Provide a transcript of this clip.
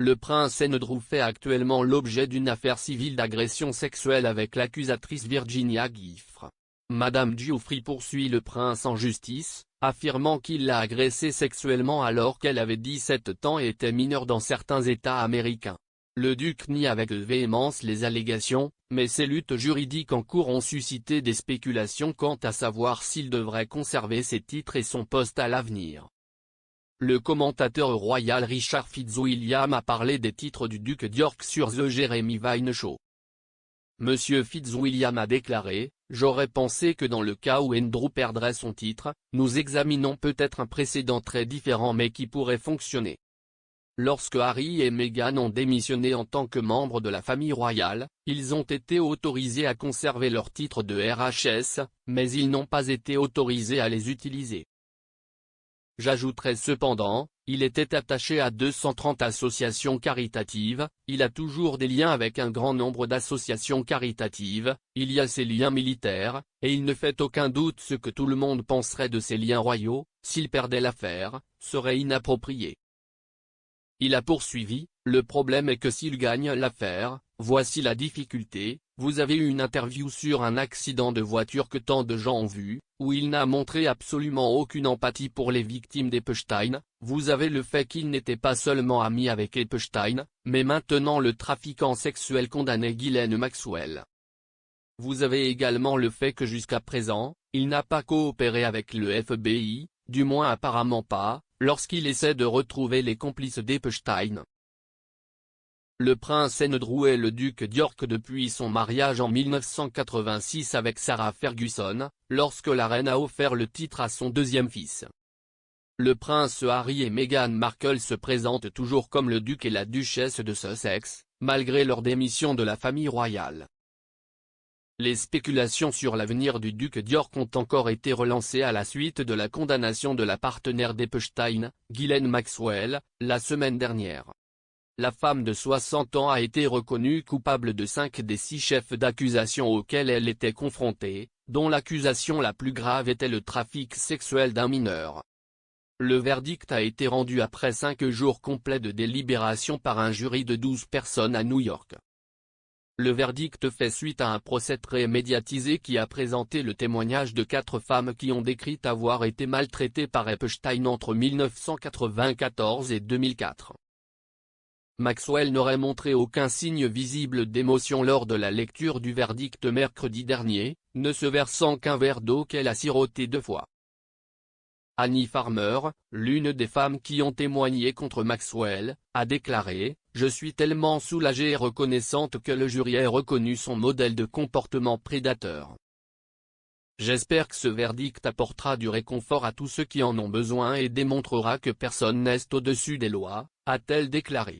Le prince Andrew fait actuellement l'objet d'une affaire civile d'agression sexuelle avec l'accusatrice Virginia Giuffre. Madame Giuffre poursuit le prince en justice, affirmant qu'il l'a agressée sexuellement alors qu'elle avait 17 ans et était mineure dans certains États américains. Le duc nie avec véhémence les allégations, mais ces luttes juridiques en cours ont suscité des spéculations quant à savoir s'il devrait conserver ses titres et son poste à l'avenir. Le commentateur royal Richard Fitzwilliam a parlé des titres du duc d'York sur The Jeremy Vine Show. Monsieur Fitzwilliam a déclaré: « J'aurais pensé que dans le cas où Andrew perdrait son titre, nous examinons peut-être un précédent très différent mais qui pourrait fonctionner. » Lorsque Harry et Meghan ont démissionné en tant que membres de la famille royale, ils ont été autorisés à conserver leurs titres de RHS, mais ils n'ont pas été autorisés à les utiliser. J'ajouterai cependant, il était attaché à 230 associations caritatives, il a toujours des liens avec un grand nombre d'associations caritatives, il y a ses liens militaires, et il ne fait aucun doute ce que tout le monde penserait de ses liens royaux, s'il perdait l'affaire, serait inapproprié. Il a poursuivi: « Le problème est que s'il gagne l'affaire, voici la difficulté, vous avez eu une interview sur un accident de voiture que tant de gens ont vu, où il n'a montré absolument aucune empathie pour les victimes d'Epstein, vous avez le fait qu'il n'était pas seulement ami avec Epstein, mais maintenant le trafiquant sexuel condamné Ghislaine Maxwell. Vous avez également le fait que jusqu'à présent, il n'a pas coopéré avec le FBI, du moins apparemment pas, lorsqu'il essaie de retrouver les complices d'Epstein. » Le prince Andrew est le duc d'York depuis son mariage en 1986 avec Sarah Ferguson, lorsque la reine a offert le titre à son deuxième fils. Le prince Harry et Meghan Markle se présentent toujours comme le duc et la duchesse de Sussex, malgré leur démission de la famille royale. Les spéculations sur l'avenir du duc d'York ont encore été relancées à la suite de la condamnation de la partenaire d'Epstein, Ghislaine Maxwell, la semaine dernière. La femme de 60 ans a été reconnue coupable de 5 des 6 chefs d'accusation auxquels elle était confrontée, dont l'accusation la plus grave était le trafic sexuel d'un mineur. Le verdict a été rendu après 5 jours complets de délibération par un jury de 12 personnes à New York. Le verdict fait suite à un procès très médiatisé qui a présenté le témoignage de 4 femmes qui ont décrit avoir été maltraitées par Epstein entre 1994 et 2004. Maxwell n'aurait montré aucun signe visible d'émotion lors de la lecture du verdict mercredi dernier, ne se versant qu'un verre d'eau qu'elle a siroté 2 fois. Annie Farmer, l'une des femmes qui ont témoigné contre Maxwell, a déclaré: « Je suis tellement soulagée et reconnaissante que le jury ait reconnu son modèle de comportement prédateur. J'espère que ce verdict apportera du réconfort à tous ceux qui en ont besoin et démontrera que personne n'est au-dessus des lois », a-t-elle déclaré.